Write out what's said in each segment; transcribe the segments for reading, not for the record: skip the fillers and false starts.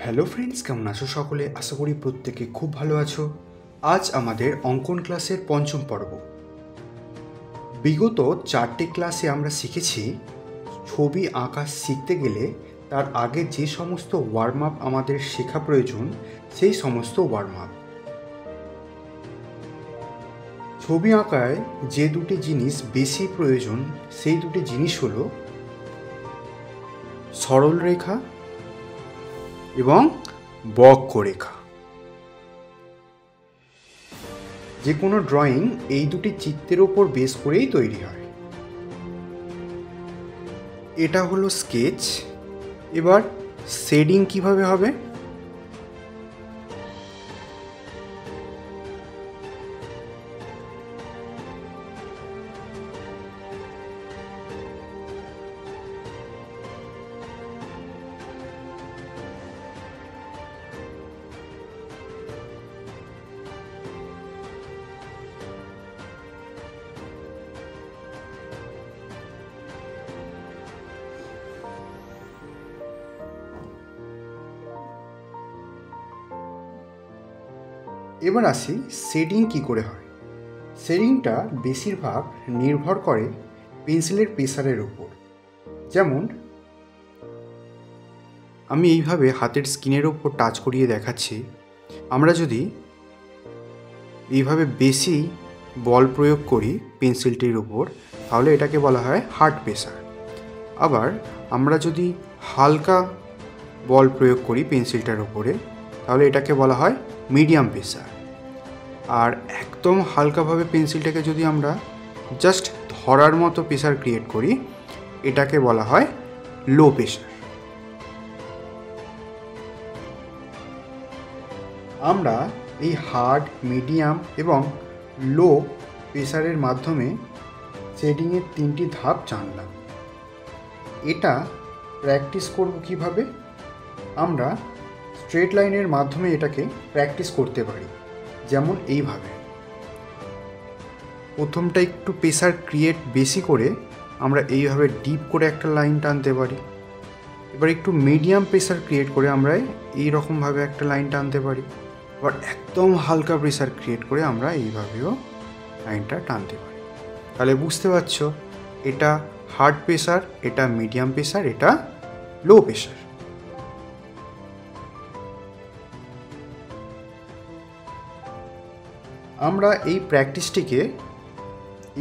Hello friends, কেমন আছো সকলে? আশা করি প্রত্যেকে খুব ভালো আছো। আজ আমাদের অঙ্কন ক্লাসের পঞ্চম পর্ব। বিগত 4টে ক্লাসে আমরা শিখেছি ছবি আঁকা শিখতে গেলে তার আগে যে সমস্ত ওয়ার্ম আপ আমাদের শেখা প্রয়োজন সেই সমস্ত ওয়ার্ম আপ। ছবি আঁকায় যে দুটি জিনিস বেশি প্রয়োজন সেই দুটি জিনিস হলো সরল রেখা এবং বক্ররেখা। যে কোনো ড্রয়িং এই দুটি চিত্রের ওপর বেস করেই তৈরি হয়। এটা হলো স্কেচ। এবার শেডিং কিভাবে হবে? এবার আসি শেডিং কি করে হয়। শেডিংটা বেশিরভাগ নির্ভর করে পেন্সিলের প্রেসারের উপর। যেমন আমি এইভাবে হাতের স্কিনের ওপর টাচ করিয়ে দেখাচ্ছি। আমরা যদি এইভাবে বেশি বল প্রয়োগ করি পেন্সিলটির উপর, তাহলে এটাকে বলা হয় হার্ড প্রেসার। আবার আমরা যদি হালকা বল প্রয়োগ করি পেন্সিলটার উপরে, তাহলে এটাকে বলা হয় মিডিয়াম প্রেসার। আর একদম হালকাভাবে পেন্সিলটাকে যদি আমরা জাস্ট ধরার মতো প্রেসার ক্রিয়েট করি, এটাকে বলা হয় লো প্রেসার। আমরা এই হার্ড, মিডিয়াম এবং লো প্রেসারের মাধ্যমে শেডিংয়ের 3টি ধাপ জানলাম। এটা প্র্যাকটিস করব কিভাবে? আমরা স্ট্রেট লাইনের মাধ্যমে এটাকে প্র্যাকটিস করতে পারি। যেমন এইভাবে প্রথমটা একটু প্রেসার ক্রিয়েট বেশি করে আমরা এইভাবে ডিপ করে একটা লাইন টানতে পারি। এবার একটু মিডিয়াম প্রেসার ক্রিয়েট করে আমরা এই রকমভাবে একটা লাইন টানতে পারি। আবার একদম হালকা প্রেসার ক্রিয়েট করে আমরা এইভাবেও লাইনটা টানতে পারি। তাহলে বুঝতে পারছো, এটা হার্ড প্রেসার, এটা মিডিয়াম প্রেসার, এটা লো প্রেসার। আমরা এই প্র্যাকটিসটিকে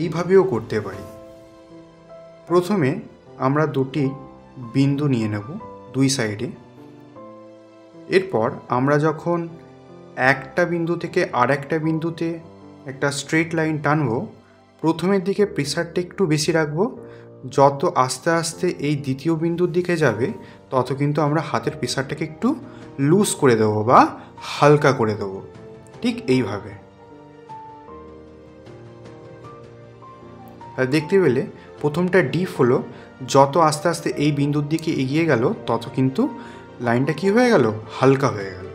এইভাবেও করতে পারি। প্রথমে আমরা দুটি বিন্দু নিয়ে নেব দুই সাইডে। এরপর আমরা যখন একটা বিন্দু থেকে আর একটা বিন্দুতে একটা স্ট্রেট লাইন টানব, প্রথমের দিকে প্রেসারটা একটু বেশি রাখবো। যত আস্তে আস্তে এই দ্বিতীয় বিন্দুর দিকে যাবে, তত কিন্তু আমরা হাতের প্রেসারটাকে একটু লুজ করে দেবো বা হালকা করে দেবো। ঠিক এইভাবে দেখতে পেলে প্রথমটা ডিপ হলো, যত আস্তে আস্তে এই বিন্দুর দিকে এগিয়ে গেল তত কিন্তু লাইনটা কী হয়ে গেল? হালকা হয়ে গেল।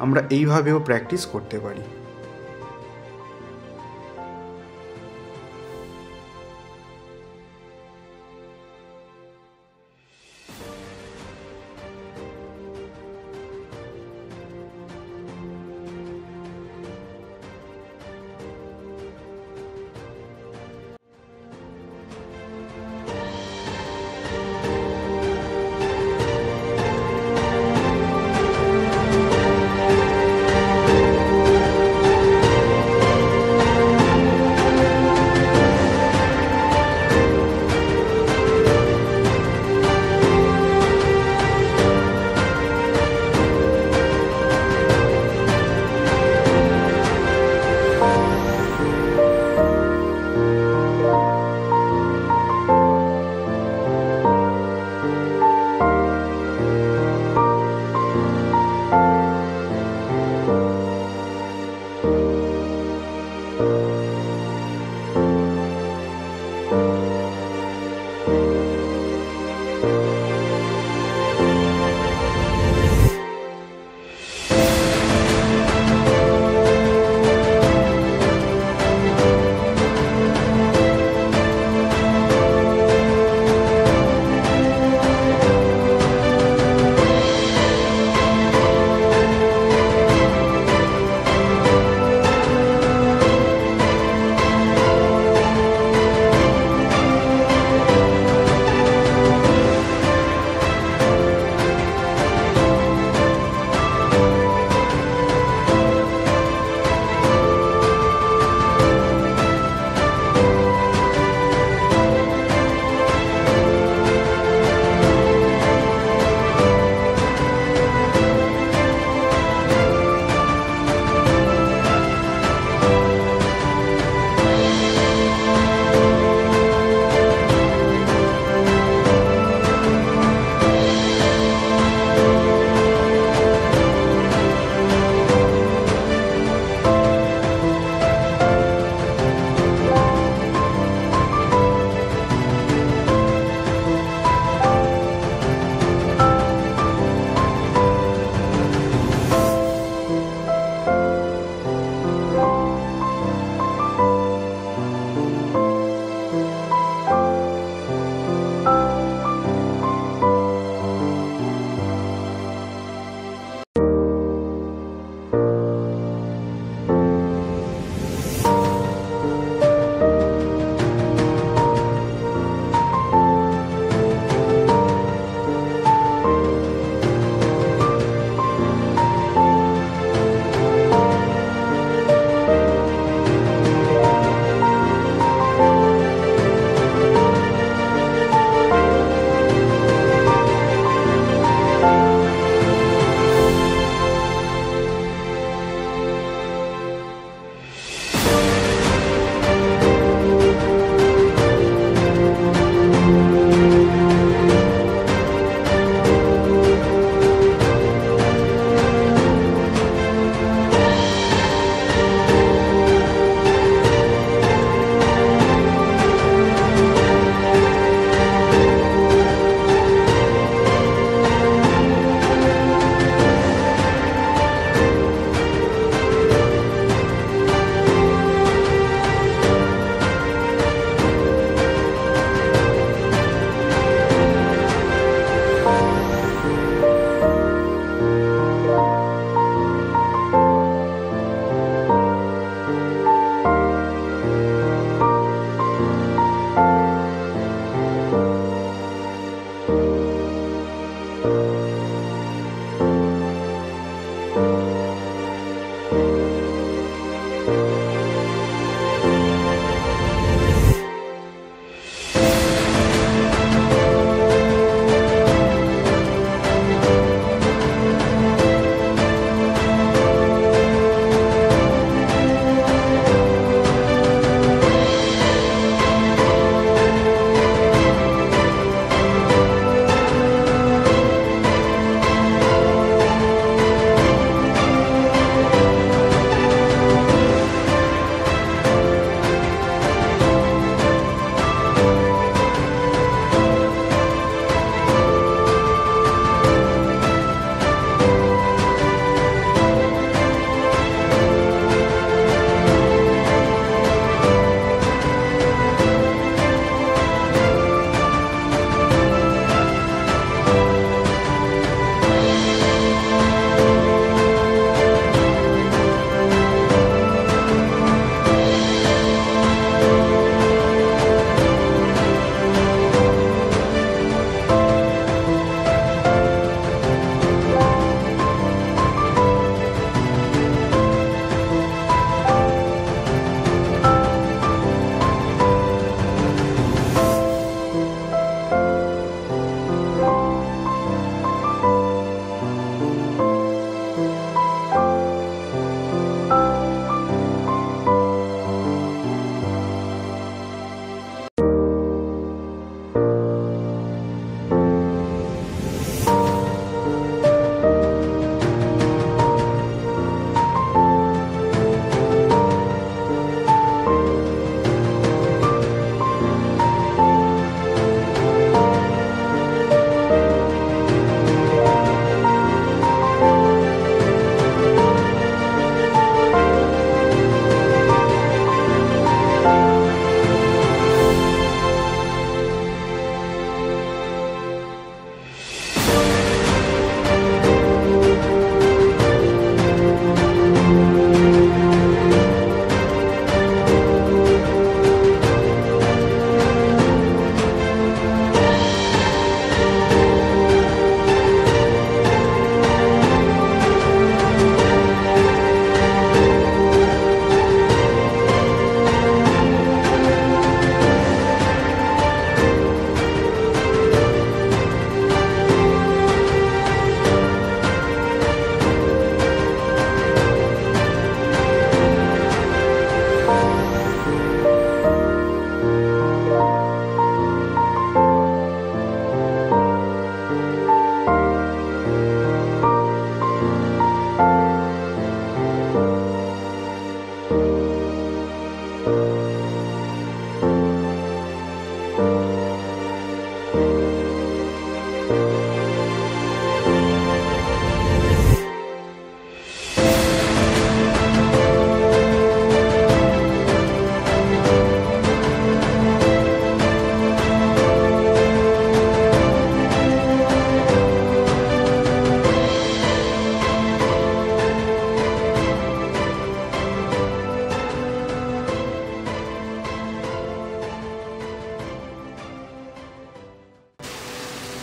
আমরা এইভাবেও প্র্যাকটিস করতে পারি।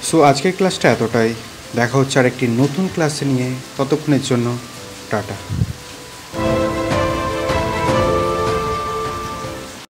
সো আজকের ক্লাসটা এতটাই। দেখা হচ্ছে আর একটি নতুন ক্লাসে নিয়ে। ততক্ষণের জন্য টাটা।